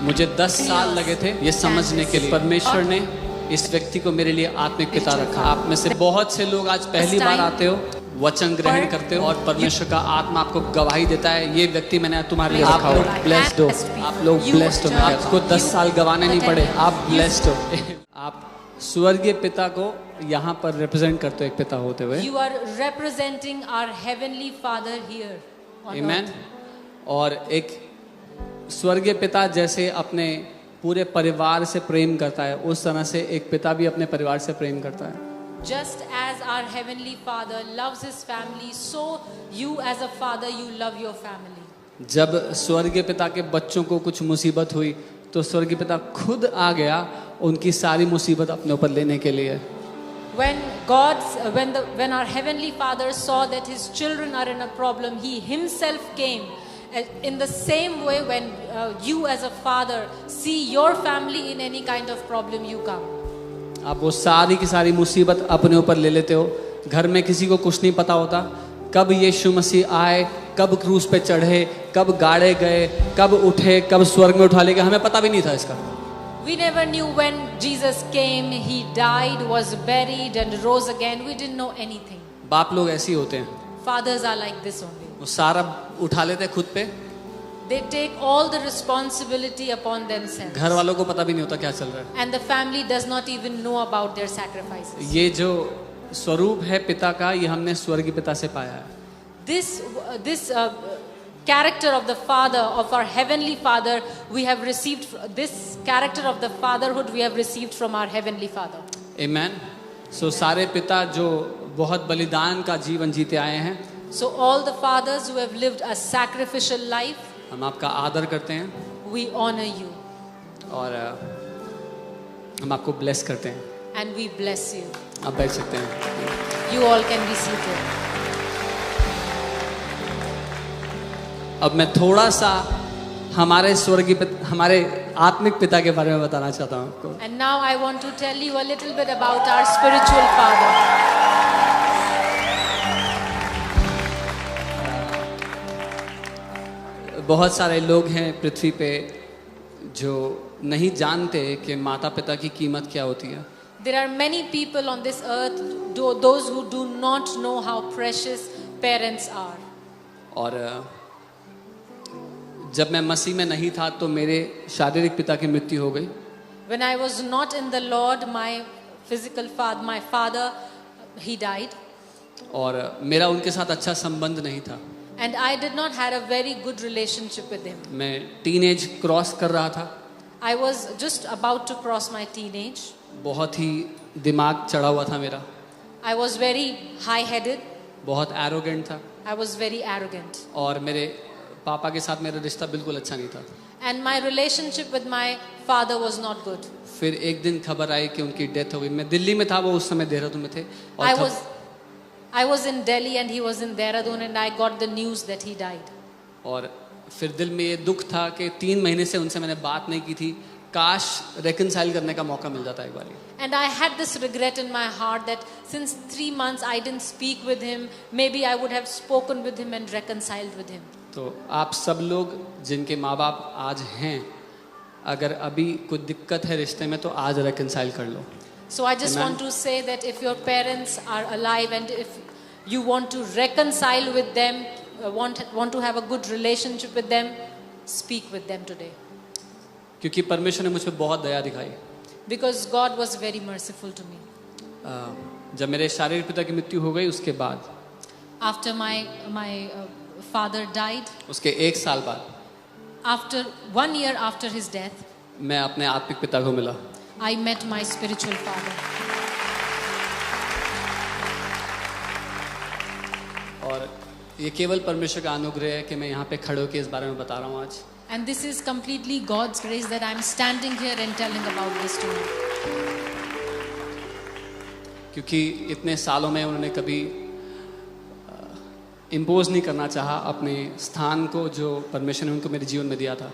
मुझे 10 साल लगे थे ये समझने के लिए परमेश्वर ने इस व्यक्ति को मेरे लिए आत्मिक पिता रखा। आप में से बहुत से लोग आज पहली बार आते हो, वचन ग्रहण करते हो और परमेश्वर का आत्मा आपको गवाही देता है ये व्यक्ति मैंने तुम्हारे लिए रखा हो। ब्लेस्ड हो, आप लोग ब्लेस्ड हो। आपको 10 साल गवाने नहीं पड़े, आप ब्लेस्ड हो। आप स्वर्गीय पिता को यहाँ पर रिप्रेजेंट करते हो एक पिता होते हुए। You are representing our heavenly Father here on Amen. earth. और एक स्वर्गीय पिता जैसे अपने पूरे परिवार से प्रेम करता है, उस तरह से एक पिता भी अपने परिवार से प्रेम करता है। Just as our heavenly Father loves his family, so you as a father you love your family. जब स्वर्गीय पिता के बच्चों को कुछ मुसीबत हुई तो स्वर्गीय पिता खुद आ गया उनकी सारी मुसीबत अपने ऊपर लेने के लिए। When our heavenly Father saw that his children are in a problem, he himself came. In the same way, when you as a father see your family in any kind of problem, you come. आप वो सारी की सारी मुसीबत अपने ऊपर ले लेते हो। घर में किसी को कुछ नहीं पता होता कब यीशु मसीह आए, कब क्रूस पे चढ़े, कब गाड़े गए, कब उठे, कब स्वर्ग में उठा ले गए, हमें पता भी नहीं था इसका। We never knew when Jesus came, he died, was buried and rose again. We didn't know anything. बाप लोग ऐसे ही होते हैं, Fathers are like this only. वो सारा उठा लेते हैं खुद पे। They take all the responsibility upon themselves. घर वालों को पता भी नहीं होता क्या चल रहा है। And the family does not even know about their sacrifices. ये जो स्वरूप है पिता का, ये हमने स्वर्गीय पिता से पाया है। This character of the Father, of our heavenly Father, we have received. This character of the fatherhood we have received from our heavenly Father. Amen. So सारे पिता जो बहुत बलिदान का जीवन जीते आए हैं, So all the fathers who have lived a sacrificial life, हम आपका आदर करते हैं we honor you और हम आपको ब्लेस करते हैं। and we bless you. आप बैठ सकते हैं। You all can be seated. अब मैं थोड़ा सा हमारे स्वर्गीय पिता, हमारे आत्मिक पिता के बारे में बताना चाहता हूँ आपको। And now I want to tell you a little bit about our spiritual father. बहुत सारे लोग हैं पृथ्वी पे जो नहीं जानते कि माता पिता की कीमत क्या होती है। There are many people on this earth, those who do not know how precious parents are. और जब मैं मसीह में नहीं था तो मेरे शारीरिक पिता की मृत्यु हो गई। When I was not in the Lord, my physical father, my father, he died. और मेरा उनके साथ अच्छा संबंध नहीं था। And I did not have a very good relationship with him. मैं टीनेज क्रॉस कर रहा था। I was just about to cross my teenage. बहुत ही दिमाग चढ़ा हुआ था मेरा। I was very high-headed. बहुत एरोगेंट था। I was very arrogant. और मेरे पापा के साथ मेरा रिश्ता बिल्कुल अच्छा नहीं था। And my relationship with my father was not good. फिर एक दिन खबर आई कि उनकी डेथ हो गई। मैं दिल्ली में था, वो उस समय देहरादून में थे। और I was in Delhi and he was in Dehradun and I got the news that he died. और फिर दिल में ये दुख था कि 3 महीने से उनसे मैंने बात नहीं की थी, काश रेकनसाइल करने का मौका मिल जाता एक बार। And I had this regret in my heart that since 3 months I didn't speak with him, maybe I would have spoken with him and reconciled with him. तो आप सब लोग जिनके माँ बाप आज हैं, अगर अभी कोई दिक्कत है रिश्ते में तो आज रेकनसाइल कर लो। So I just Amen. want to say that if your parents are alive and if you want to reconcile with them, want to have a good relationship with them, speak with them today. क्योंकि परमेश्वर ने मुझ पे बहुत दया दिखाई। Because God was very merciful to me. जब मेरे शारीरिक पिता की मृत्यु हो गई उसके बाद, After my father died, उसके 1 साल बाद, after 1 year after his death, मैं अपने आत्मिक पिता को मिला। I met my spiritual father. और ये केवल परमेश्वर का अनुग्रह है कि मैं यहाँ पे खड़े होकर इस बारे में बता रहा हूँ आज। And this is completely God's grace that I'm standing here and telling about this to you. क्योंकि इतने सालों में उन्होंने कभी इम्पोज नहीं करना चाहा अपने स्थान को जो परमेश्वर ने उनको मेरे जीवन में दिया था।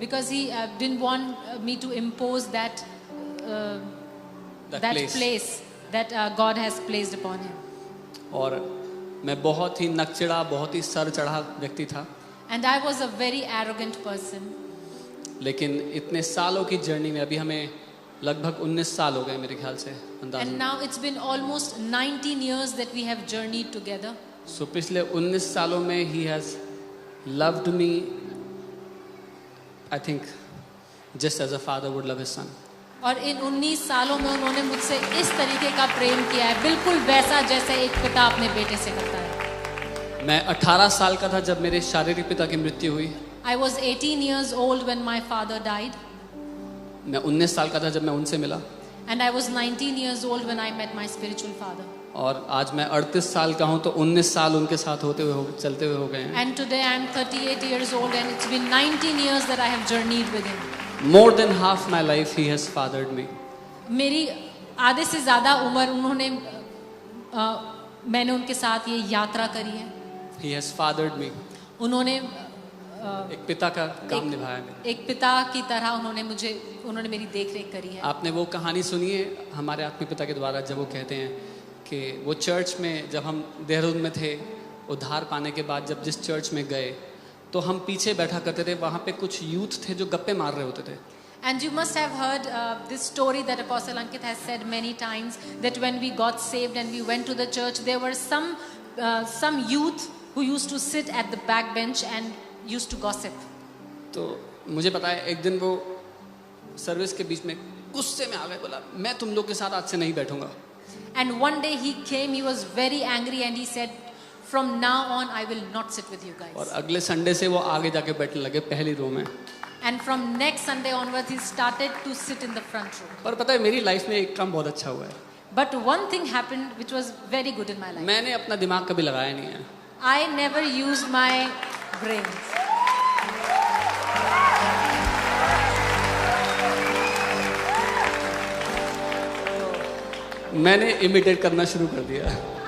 Because he didn't want me to impose that place that God has placed upon him. और मैं बहुत ही नकचिड़ा, बहुत ही सर चढ़ा व्यक्ति था। And I was a very arrogant person. लेकिन इतने सालों की जर्नी में अभी हमें लगभग 19 साल हो गए मेरे ख्याल से अंदाज़ा। And now it's been almost 19 years that we have journeyed together. सो पिछले 19 सालों में ही has loved me, I think just as a father would love his son. और इन 19 सालों में उन्होंने मुझसे इस तरीके का प्रेम किया है, बिल्कुल वैसा जैसे एक पिता अपने बेटे से करता है। मैं 18 साल का था जब मेरे शारीरिक पिता की मृत्यु हुई। I was 18 years old when my father died. मैं 19 साल का था जब मैं उनसे मिला। And I was 19 years old when I met my spiritual father. और आज मैं 38 साल का हूँ, तो 19 साल उनके साथ चलते हुए हो गए हैं। And today I am 38 years old and it's been 19 years that I have journeyed with him. More than half my life he has fathered me. मेरी आधे से ज़्यादा उम्र उन्होंने मैंने उनके साथ ये यात्रा करी है। He has fathered me. उन्होंने एक पिता का काम निभाया मेरा। एक पिता की तरह उन्होंने मेरी देख रेख करी है। आपने वो कहानी सुनी है हमारे आत्मिक पिता के द्वारा, जब वो कहते हैं कि वो चर्च में, जब हम देहरादून में थे, उद्धार पाने के बाद जब जिस चर्च में गए तो हम पीछे बैठा करते थे, वहाँ पे कुछ यूथ थे जो गप्पे मार रहे होते थे। And you must have heard this story that Apostle Ankit has said many times, that when we got saved and we went to the church, there were some youth who used to sit at the back bench and used to gossip. तो मुझे पता है एक दिन वो service के बीच में गुस्से में आ गए, बोला मैं तुम लोग के साथ आज से नहीं बैठूंगा। And one day he came, he was very angry and he said, from now on I will not sit with you guys. और अगले संडे से वो आगे जाके बैठने लगे पहली रो में। And from next Sunday onwards he started to sit in the front row. और पता है मेरी लाइफ में एक काम बहुत अच्छा हुआ है। But one thing happened which was very good in my life. मैंने अपना दिमाग कभी लगाया नहीं है। I never used my brains. मैंने इमिटेट करना शुरू कर दिया।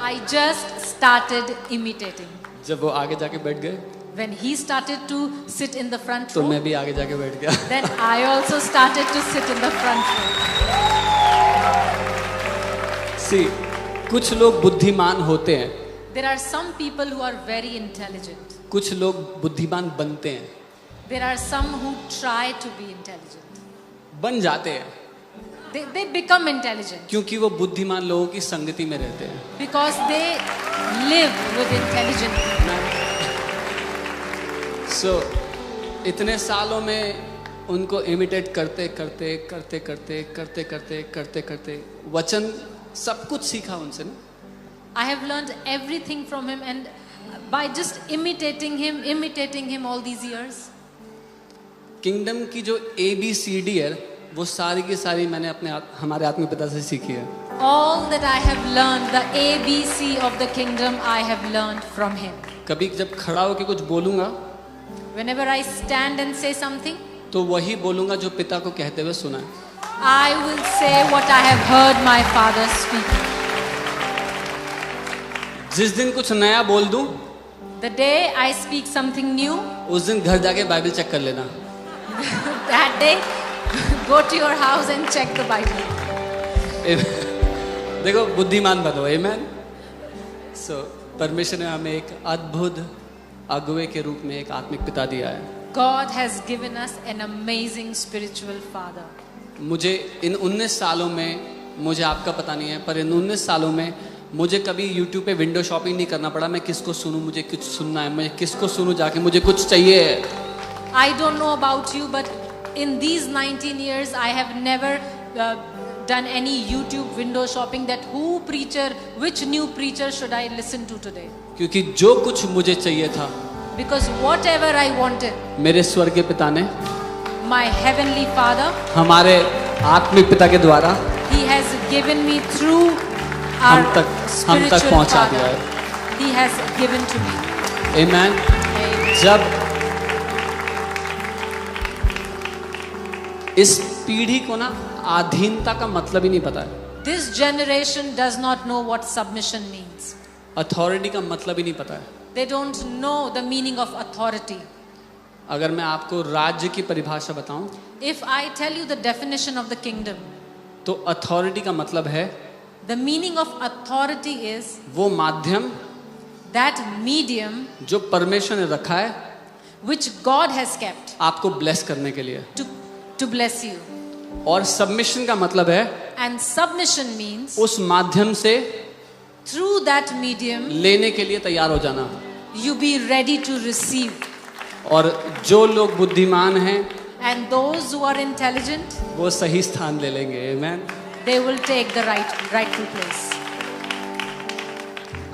I just started imitating. जब वो आगे जाके बैठ गए When he started to sit in the front तो row, मैं भी आगे जाके बैठ गया। then I also started to sit in the front row. सी, कुछ लोग बुद्धिमान होते हैं, There are some people who are very intelligent. कुछ लोग बुद्धिमान बनते हैं, There are some who try to be intelligent. बन जाते हैं They become intelligent क्योंकि वो बुद्धिमान लोगों की संगति में रहते हैं। because they live with intelligent people. सो इतने सालों में उनको इमिटेट करते वचन सब कुछ सीखा उनसे ना। I have learned everything from him, and by just imitating him all these years. Kingdom की जो ABCD है वो सारी की सारी मैंने हमारे आत्मिक पिता से सीखी है। All that I have learned, the ABC of the kingdom, I have learned from him. कभी जब खड़ा होकर कुछ बोलूंगा Whenever I stand and say something, तो वही बोलूंगा जो पिता को कहते हुए सुना है। I will say what I have heard my father speaking. जिस दिन कुछ नया बोल दूं The day I speak something new, उस दिन घर जाके बाइबल चेक कर लेना। that day go to your house and check the Bible. देखो बुद्धिमान बनो, आमेन। सो परमेश्वर ने हमें एक अद्भुत अगुवे के रूप में एक आत्मिक पिता दिया है। God has given us an amazing spiritual father. मुझे इन 19 सालों में, मुझे आपका पता नहीं है, पर इन 19 सालों में मुझे कभी YouTube पे विंडो शॉपिंग नहीं करना पड़ा। मैं किसको सुनूं, मुझे कुछ सुनना है, मैं किसको सुनूं जाके, मुझे कुछ चाहिए है। I don't know about you, but in these 19 years I have never done any YouTube window shopping that which new preacher should I listen to today. क्योंकि जो कुछ मुझे चाहिए था Because whatever I wanted, मेरे स्वर्गीय पिता ने, my heavenly father, हमारे आत्मिक पिता के द्वारा he has given me through our हम तक spiritual पहुंचा father. दिया है। He has given to me. Amen. Amen. जब इस पीढ़ी को ना अधीनता का मतलब ही नहीं पता है, This generation does not know what submission means. Authority का मतलब ही नहीं पता है। They don't know the meaning of authority. अगर मैं आपको राज्य की परिभाषा बताऊं If I tell you the definition of the kingdom, तो अथॉरिटी का मतलब है the meaning of authority is वो माध्यम that medium जो परमेश्वर ने रखा है which God has kept आपको ब्लेस करने के लिए। to bless you. और सबमिशन का मतलब है And submission means उस माध्यम से through that medium लेने के लिए तैयार हो जाना। you be ready to receive. और जो लोग बुद्धिमान हैं And those who are intelligent, वो सही स्थान ले लेंगे। आमेन। they will take the rightful place.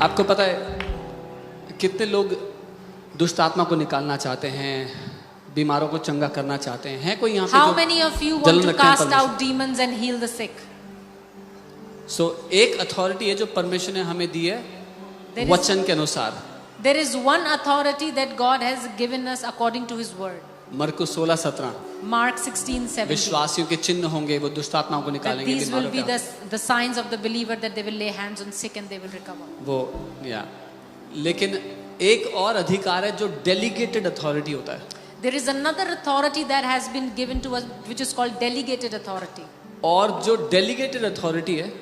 आपको पता है कितने लोग दुष्ट आत्मा को निकालना चाहते हैं, बीमारों को चंगा करना चाहते हैं? है कोई यहाँ पे How जो many of you जलन want to रखते हैं cast परमेश्वर? out demons and heal the sick? एक अथॉरिटी है जो परमेश्वर ने हमें दी है There is- वचन के अनुसार। There is one authority that God has given us according to His word. मरकुस 16:17 Mark 16:17. विश्वासियों के चिन्ह होंगे, वो दुष्ट आत्माओं को That निकालेंगे, these will बीमारों be का। the signs of the believer, that they will lay hands on sick and they will recover. वो या लेकिन एक और अधिकार है जो डेलीगेटेड अथॉरिटी होता है। There is another authority that has been given to us, which is called delegated authority. और जो डेलीगेटेड अथॉरिटी है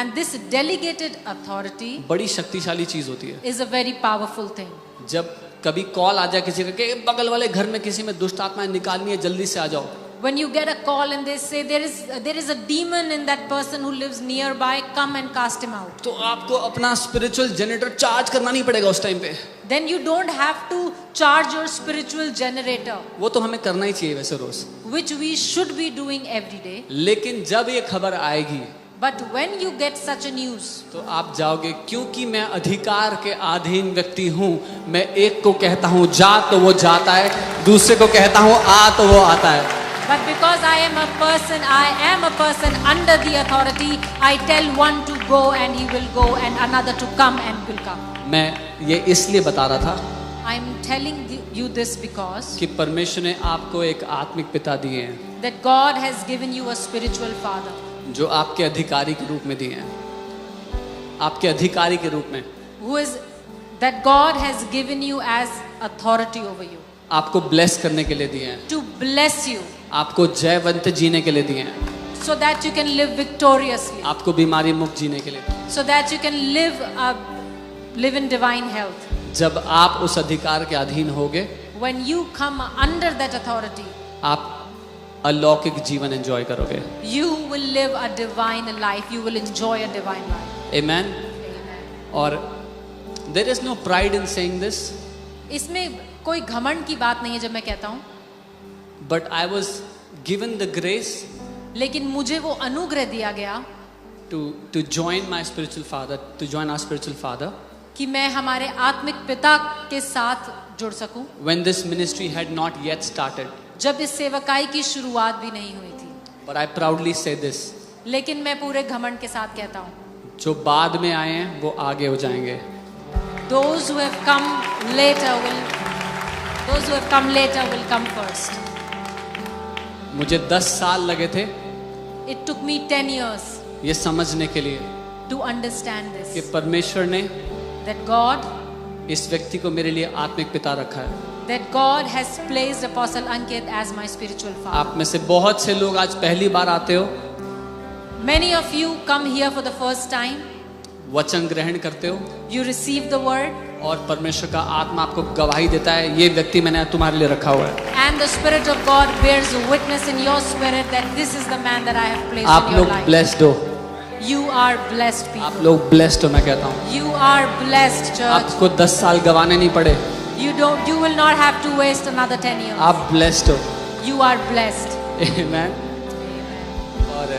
And this delegated authority बड़ी शक्तिशाली चीज होती है। is a very powerful thing. जब कभी कॉल आ जाए किसी का कि बगल वाले घर में किसी में दुष्ट आत्माएं निकालनी है, जल्दी से आ जाओ। When you get a call and they say there is a demon in that person who lives nearby, come and cast him out. तो आपको अपना स्पिरिचुअल जनरेटर चार्ज करना नहीं पड़ेगा उस टाइम पे। Then you don't have to charge your spiritual generator, वो तो हमें करना ही चाहिए वैसे रोज। which we should be doing every day. लेकिन जब ये खबर आएगी But when you get such a news, तो आप जाओगे, क्योंकि मैं अधिकार के अधीन व्यक्ति हूँ। मैं एक को कहता हूँ जा तो वो जाता है, दूसरे को कहता हूँ आ तो वो आता है। but because I am a person under the authority, I tell one to go and he will go, and another to come and will come. मैं ये इसलिए बता रहा था I am telling you this because कि परमेश्वर ने आपको एक आत्मिक पिता दिए हैं that God has given you a spiritual father, जो आपके अधिकारी के रूप में दिए हैं। आपके अधिकारी के रूप में who is that God has given you as authority over you, आपको ब्लेस करने के लिए दिए हैं, to bless you आपको जयवंत जीने के लिए दिए हैं, so that you can live victoriously, आपको बीमारी मुक्त जीने के लिए। so that you can live in divine health. जब आप उस अधिकार के अधीन होगे, When you come under that authority, आप अलौकिक जीवन एंजॉय करोगे। you will live a divine life, you will enjoy a divine life. Amen. और there is no pride in saying this, इसमें कोई घमंड की बात नहीं है जब मैं कहता हूँ, but I was given the grace लेकिन मुझे वो अनुग्रह दिया गया to join my spiritual father, to join our spiritual father कि मैं हमारे आत्मिक पिता के साथ जुड़ सकूं, when this ministry had not yet started. जब इस सेवकाई की शुरुआत भी नहीं हुई थी। But I proudly say this, लेकिन मैं पूरे घमंड के साथ कहता हूँ, जो बाद में आए हैं वो आगे हो जाएंगे। those who have come later will come first. मुझे 10 साल लगे थे It took me 10 years ये समझने के लिए to understand कि this, परमेश्वर ने that God इस व्यक्ति को मेरे लिए आत्मिक पिता रखा है। that God has placed Apostle Ankit as my spiritual father. आप में से बहुत से लोग आज पहली बार आते हो, Many of you come here for the first time, वचन ग्रहण करते हो you receive the word, और परमेश्वर का आत्मा आपको गवाही देता है, ये व्यक्ति मैंने तुम्हारे लिए रखा हुआ है। and the Spirit of God bears witness in your spirit that this is the man that I have placed आप in your लोग life. ब्लेस्ड हो, You are blessed आप people. लोग ब्लेस्ड हो। मैं कहता हूँ You are blessed, church. आपको 10 साल गवाने नहीं पड़े, You will not have to waste another 10 years. आप ब्लेस्ड हो। You are blessed. Amen. और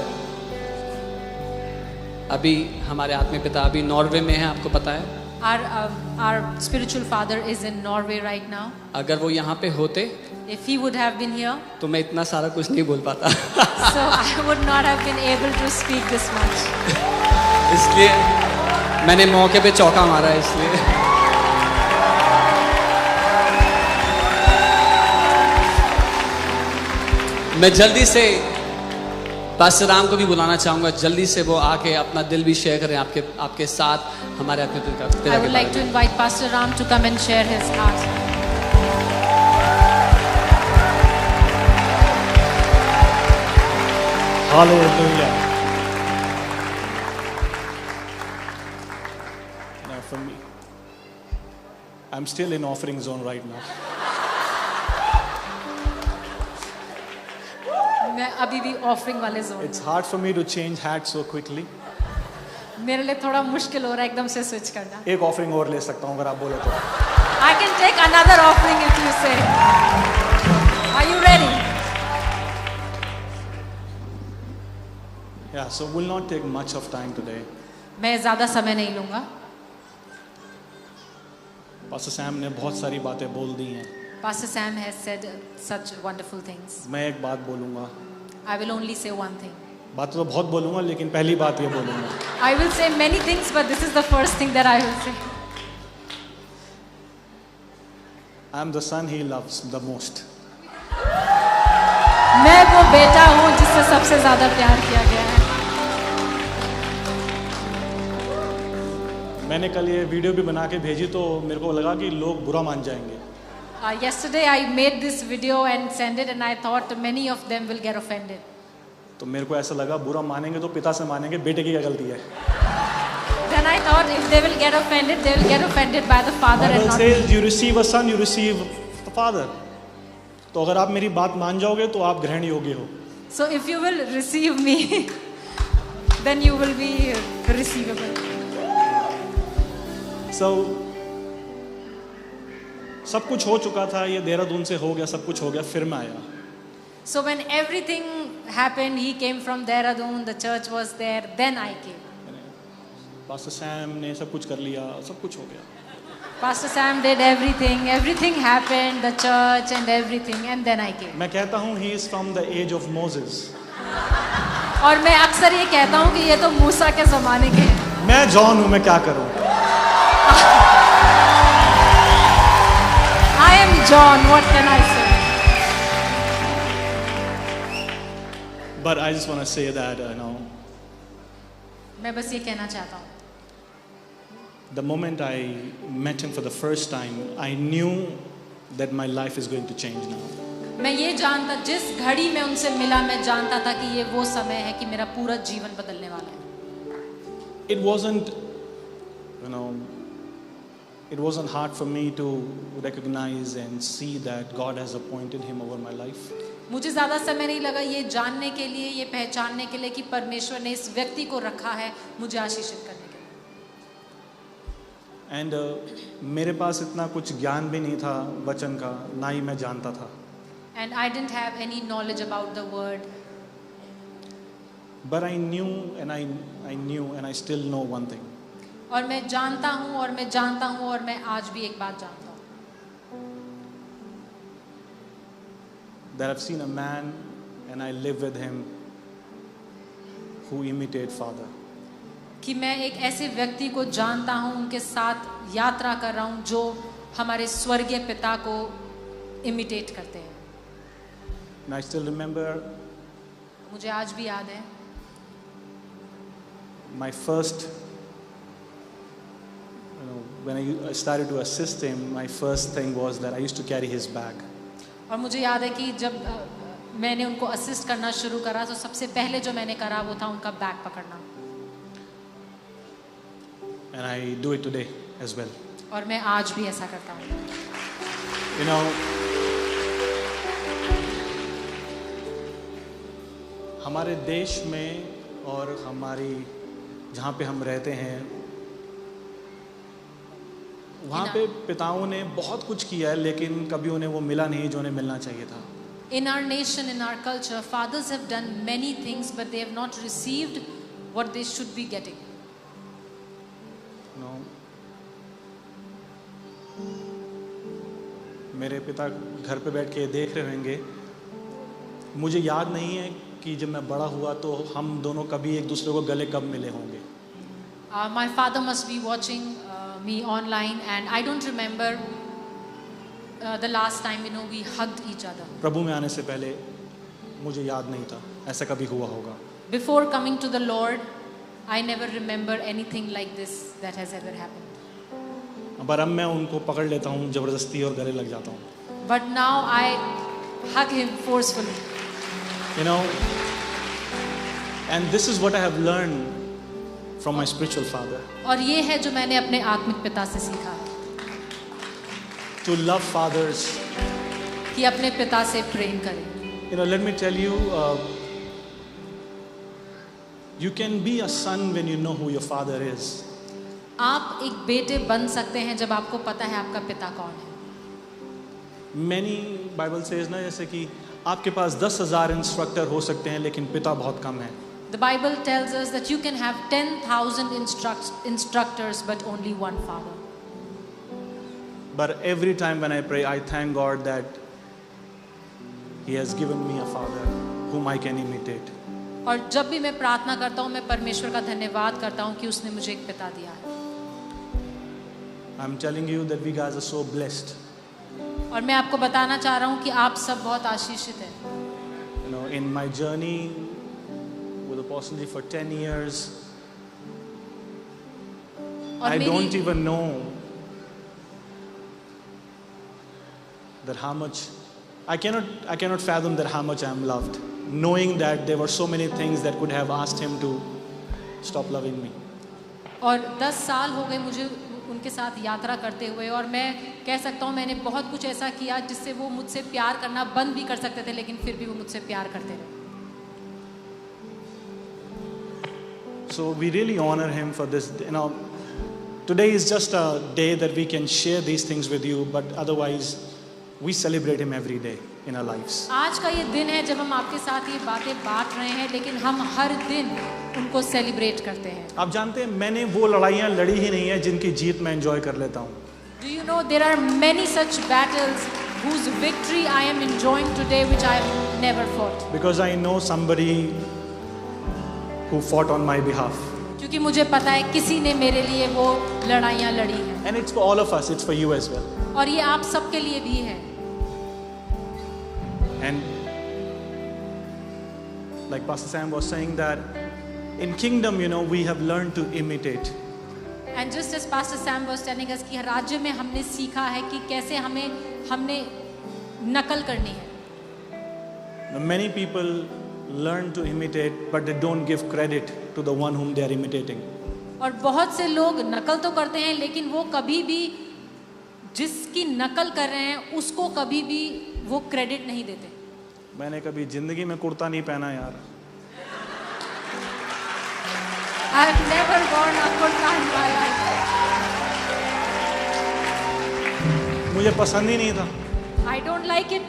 अभी हमारे आत्मिक पिता अभी नॉर्वे में है, आपको पता है। Our spiritual father is in Norway right now. अगर वो यहाँ पे होते If he would have been here, तो मैं इतना सारा कुछ नहीं बोल पाता। so I would not have been able to speak this much. इसलिए मैंने मौके पे चौका मारा है, इसलिए मैं जल्दी से पास्टर राम को भी बुलाना चाहूंगा, जल्दी से वो आके अपना दिल भी शेयर करें आपके साथ हमारे अपने पिता I के would like to बारे में। invite Pastor Ram to come and share his heart. Hallelujah. Now for me, I'm still in offering zone right now. मैं अभी भी ऑफरिंग वाले zone It's hard for me to change hats so quickly. मेरे लिए थोड़ा मुश्किल हो रहा है एकदम से स्विच करना. एक ऑफरिंग और ले सकता हूँ अगर आप बोले तो. I can take another offering if you say. Are you ready? Yeah, so we'll not take much of time today. मैं ज़्यादा समय नहीं लूँगा. Pastor Sam ने बहुत सारी बातें बोल दी हैं. Pastor Sam has said such wonderful things. मैं एक बात बोलूँगा. I will only say one thing. बात तो बहुत बोलूँगा लेकिन पहली बात ये बोलूँगा. I will say many things, but this is the first thing that I will say. I'm the son he loves the most. मैं वो बेटा हूँ जिससे सबसे ज़्यादा प्यार किया गया है. मैंने कल ये वीडियो भी बना के भेजी तो मेरे को लगा कि लोग बुरा मान जाएंगे. Yesterday I made this video and sent it, and I thought many of them will get offended. तो मेरे को ऐसा लगा बुरा मानेंगे तो पिता से मानेंगे, बेटे की क्या गलती है. Then I thought if they will get offended, they will get offended by the father and Bible not says me. you receive a son, you receive the father. तो अगर आप मेरी बात मान जाओगे तो आप ग्रहण योग्य हो. So if you will receive me, then you will be receivable. So सब कुछ हो चुका था, ये देहरादून से हो गया, सब कुछ हो गया, फिर मैं आया. So when everything happened, he came from Dehradun, the church was there, then I came. Pastor Sam ने सब कुछ कर लिया, सब कुछ हो गया. Pastor Sam did everything, everything happened, the church and everything, and then I came. मैं कहता हूँ he is from the age of Moses. और मैं अक्सर ये कहता हूँ कि ये तो मूसा के ज़माने के हैं. मैं जॉन हूँ, मैं क्या करूँ. I am John, what can I say? But I just want to say that मैं बस ये कहना चाहता हूँ. the moment I met him for the first time, I knew that my life is going to change now. मैं ये जानता, जिस घड़ी में उनसे मिला, मैं जानता था कि ये वो समय है कि मेरा पूरा जीवन बदलने वाला है. It wasn't, it wasn't hard for me to recognize and see that God has appointed him over my life. मुझे ज़्यादा समय नहीं लगा ये जानने के लिए, ये पहचानने के लिए कि परमेश्वर ने इस व्यक्ति को रखा है मुझे आशीषित करने के लिए. And मेरे पास इतना कुछ ज्ञान भी नहीं था वचन का, ना ही मैं जानता था. And I didn't have any knowledge about the word. But I knew and I knew and I still know one thing. और मैं जानता हूँ और मैं जानता हूँ और मैं आज भी एक बात जानता हूँ. That I've seen a man and I live with him who imitate father. कि मैं एक ऐसे व्यक्ति को जानता हूँ, उनके साथ यात्रा कर रहा हूँ जो हमारे स्वर्गीय पिता को इमिटेट करते हैं. And I still remember मुझे आज भी याद है my first, when I started to assist him, my first thing was that I used to carry his bag. और मुझे याद है कि जब मैंने उनको असिस्ट करना शुरू करा तो सबसे पहले जो मैंने करा वो था उनका बैग पकड़ना. And I do it today as well. और मैं आज भी ऐसा करता हूँ. हमारे देश में और हमारी जहाँ पे हम रहते हैं वहाँ पे पिताओं ने बहुत कुछ किया है लेकिन कभी उन्हें वो मिला नहीं जो उन्हें मिलना चाहिए था. In our nation, in our culture, fathers have done many things, but they have not received what they should be getting. मेरे पिता घर पे बैठ के देख रहे होंगे. मुझे याद नहीं है कि जब मैं बड़ा हुआ तो हम दोनों कभी एक दूसरे को गले कब मिले होंगे. My father must be watching me online, and I don't remember the last time we hugged each other. प्रभु में आने से पहले मुझे याद नहीं था ऐसा कभी हुआ होगा. Before coming to the Lord, I never remember anything like this that has ever happened. पर अब मैं उनको पकड़ लेता हूँ जबरदस्ती और गले लग जाता हूँ. But now I hug him forcefully. And this is what I have learned from my spiritual father. और ये है जो मैंने अपने आत्मिक पिता से सीखा है. To love fathers. कि अपने पिता से प्रेम करें. Let me tell you, You can be a son when you know who your father is. आप एक बेटे बन सकते हैं जब आपको पता है आपका पिता कौन है. Many Bible says ना जैसे कि आपके पास 10,000 इंस्ट्रक्टर हो सकते हैं लेकिन पिता बहुत कम है. The Bible tells us that you can have 10,000 instructors but only one father. But every time when I pray, I thank God that He has given me a father whom I can imitate. और जब भी मैं प्रार्थना करता हूँ मैं परमेश्वर का धन्यवाद करता हूँ कि उसने मुझे एक पिता दिया है. I'm telling you that we guys are so blessed. और मैं आपको बताना चाह रहा हूँ कि आप सब बहुत आशीषित हैं. You know, in my journey with Apostle Ji for 10 years, और I don't मेरी even know that how much I cannot fathom that how much I am loved, knowing that there were so many things that could have asked Him to stop loving me. और 10 साल हो गए मुझे उनके साथ यात्रा करते हुए और मैं कह सकता हूँ मैंने बहुत कुछ ऐसा किया जिससे वो मुझसे प्यार करना बंद भी कर सकते थे लेकिन फिर भी वो मुझसे प्यार करते रहे. So we really honor Him for this. You know, today is just a day that we can share these things with you, but otherwise we celebrate Him every day in our lives. आज का ये दिन है जब हम आपके साथ ये बातें बांट रहे हैं लेकिन हम हर दिन उनको सेलिब्रेट करते हैं. आप जानते हैं मैंने वो लड़ाइयाँ लड़ी ही नहीं है जिनकी जीत मैं एंजॉय कर लेता हूँ. Do you know there are many such battles whose victory I am enjoying today which I have never fought. Because I know somebody who fought on my behalf. क्योंकि मुझे पता है किसी ने मेरे लिए वो लड़ाइयाँ लड़ी हैं. And it's for all of us, it's for you as well. और ये आप सबके लिए भी है. And like Pastor Sam was saying that in kingdom, you know, we have learned to imitate. And just as Pastor Sam was telling us कि राज्य में हमने सीखा है कि कैसे हमने नकल करनी है. Now, many people learn to imitate, but they don't give credit to the one whom they are imitating. और बहुत से लोग नकल तो करते हैं लेकिन वो कभी भी जिसकी नकल कर रहे हैं उसको कभी भी वो क्रेडिट नहीं देते. मैंने कभी जिंदगी में कुर्ता नहीं पहना यार. I have never worn a kurta in my life. मुझे पसंद ही नहीं था. I don't like it.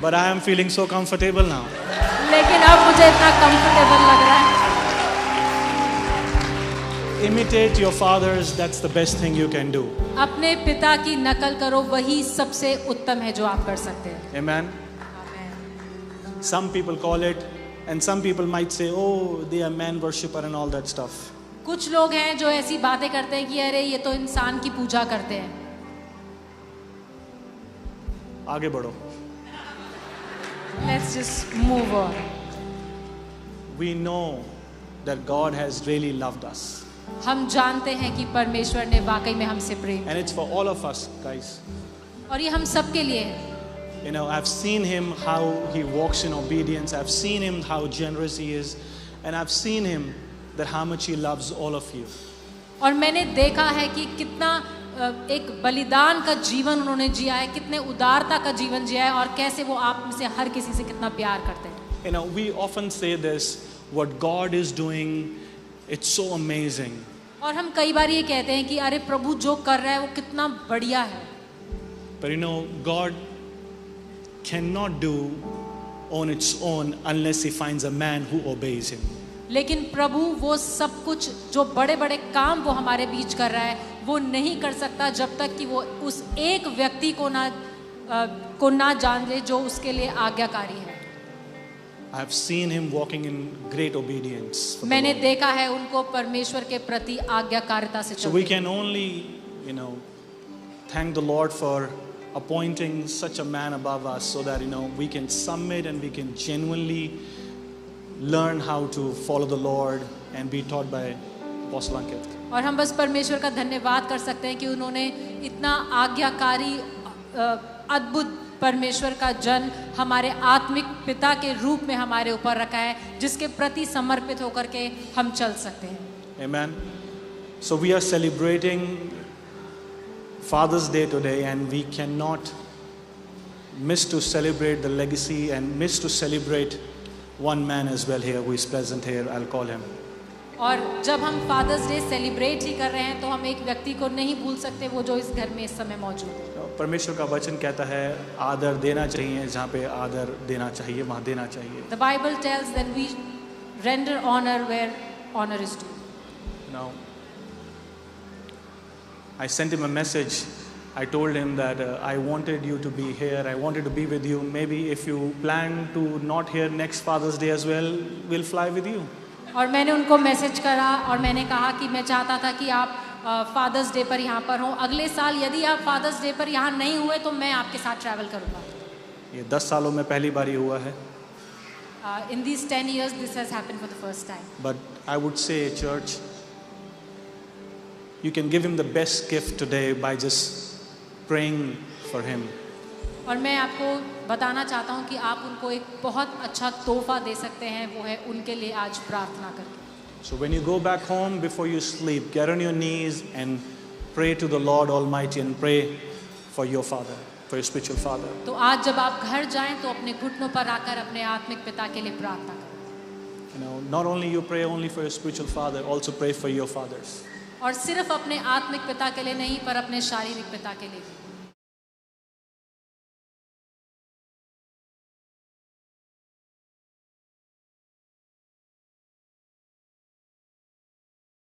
But I am feeling so comfortable now. लेकिन अब मुझे इतना कंफर्टेबल लग रहा है. Imitate your fathers, that's the best thing you can do. अपने पिता की नकल करो वही सबसे उत्तम है जो आप कर सकते हैं. Amen. Some people call it, and some people might say, oh, they are man worshipper and all that stuff. कुछ लोग हैं जो ऐसी बातें करते हैं कि अरे ये तो इंसान की पूजा करते हैं. आगे बढ़ो. Let's just move on. We know that God has really loved us. हम जानते हैं कि परमेश्वर ने वाकई में हमसे प्रेम. And it's for all of us, guys. और ये हम सब के लिए है. You know, I've seen him how he walks in obedience. I've seen him how generous he is. And I've seen him that how much he loves all of you. और मैंने देखा है कि कितना एक बलिदान का जीवन उन्होंने जिया है, कितने उदारता का जीवन जिया है और कैसे वो आप में से हर किसी से कितना प्यार करते हैं. You know, we often say this, what God is doing, it's so amazing. और हम कई बार ये कहते हैं कि अरे प्रभु जो कर रहा है वो कितना बढ़िया है. But you know, God cannot do on its own unless he finds a man who obeys him. लेकिन प्रभु वो सब कुछ जो बड़े बड़े काम वो हमारे बीच कर रहा है वो नहीं कर सकता जब तक कि वो उस एक व्यक्ति को ना जान ले जो उसके लिए आज्ञाकारी है. I have seen him walking in great obedience. मैंने देखा है उनको परमेश्वर के प्रति आज्ञाकारिता से So we can only, you know, thank the Lord for appointing such a man above us so that, you know, we can submit and we can genuinely learn how to follow the Lord and be taught by Apostle Ankit. और हम बस परमेश्वर का धन्यवाद कर सकते हैं कि उन्होंने इतना आज्ञाकारी अद्भुत परमेश्वर का जन हमारे आत्मिक पिता के रूप में हमारे ऊपर रखा है जिसके प्रति समर्पित होकर के हम चल सकते हैं. Amen. So we are celebrating Father's Day today and we cannot miss to celebrate the legacy and miss to celebrate one man as well here who is present here. I'll call him. और जब हम fathers day celebrate ही कर रहे हैं तो हम एक व्यक्ति को नहीं भूल सकते, वो जो इस घर में इस समय मौजूद है। परमेश्वर का वचन कहता है आदर देना चाहिए, जहाँ पे आदर देना चाहिए वहाँ देना चाहिए। The Bible tells that we render honor where honor is due. Now, I sent him a message. I told him that I wanted you to be here. I wanted to be with you. Maybe if you plan to not here next Father's Day as well, we'll fly with you. और मैंने उनको message करा और मैंने कहा कि मैं चाहता था कि आप फादर्स डे पर यहाँ पर हों। अगले साल यदि आप फादर्स डे पर यहाँ नहीं हुए तो मैं आपके साथ ट्रैवल करूँगा। ये 10 सालों में पहली बार ही हुआ है। In these 10 years, this has happened for the first time. But I would say, church, you can give him the best gift today by just praying for him. और मैं आपको बताना चाहता हूँ कि आप उनको एक बहुत अच्छा तोहफा दे सकते हैं, वो है उनके लिए आज प्रार्थना करके। So when you go back home, before you sleep, get on your knees and pray to the Lord Almighty and pray for your father, for your spiritual father. तो आज जब आप घर जाएं तो अपने घुटनों पर आकर अपने आत्मिक पिता के लिए प्रार्थना करें। You know, not only you pray only for your spiritual father, also pray for your fathers. और सिर्फ अपने आत्मिक पिता के लिए नहीं, पर अपने शारीरिक पिता के लिए भी।